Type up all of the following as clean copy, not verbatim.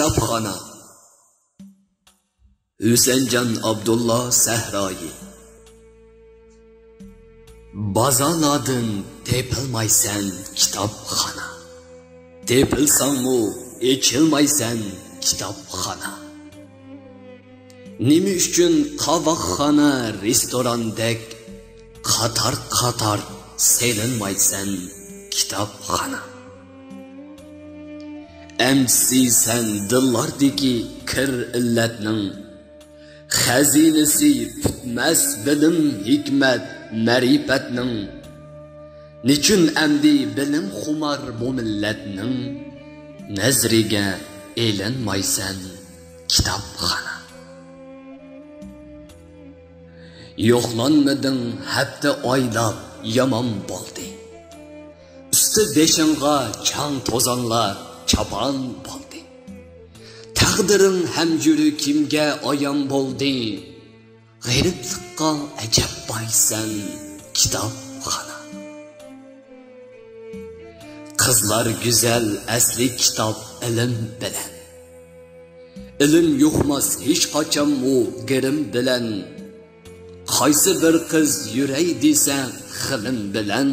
Kitapxona. Hüseyincan Abdullah Sehrayi. Bazaladın tepilmaysan kitapxona. Tepilsanmu içilmaysan kitapxona. Nima uchun qavoqxona restorandek qatar selinmaysan kitapxona. Emsi sen dillardaki kir illatning xazinasi putmas bilim hikmat ma'rifatning nechun amdi bilim xumar bu millatning nazriga elinmaysan kitapxona. Yo'qlanmading hafta oylab yomon bo'ldi. Usti beshingga chang to'zonlar chapan bo'ldi. Taqdiring ham yuri kimga oyon bo'ldi. G'ayriblikqa ajab boysan kitapxona. Qizlar go'zal asli kitob ilm bilan. Ilm yo'qmas hech qachon u girim bilan. Qaysi bir qiz yuray desa xilim bilan.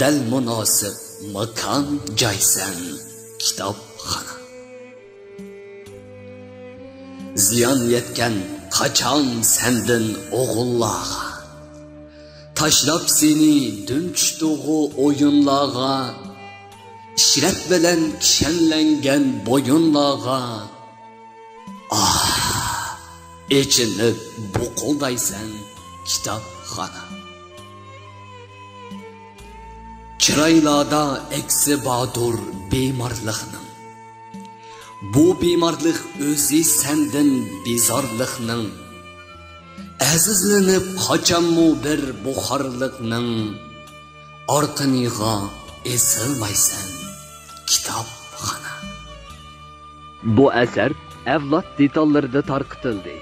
Dal munosib makon joysan kitapxona. Ziyon yetgan qachon sendin o'g'illarga. Tashlab seni dumchdug'u o'yinlarga. Ishrat bilan kishanlangan bo'yinlarga. Echinib buquldaysan kitapxona. Chiroylarda eksi bodur bemorlikning. Bu bemorlik o'zi sendin bezorlikning. Azizlanib qachonmu bir buxorlikning. Orqaniga esilmaysan kitapxona. Bu asar avlod detallarida tarqitildi.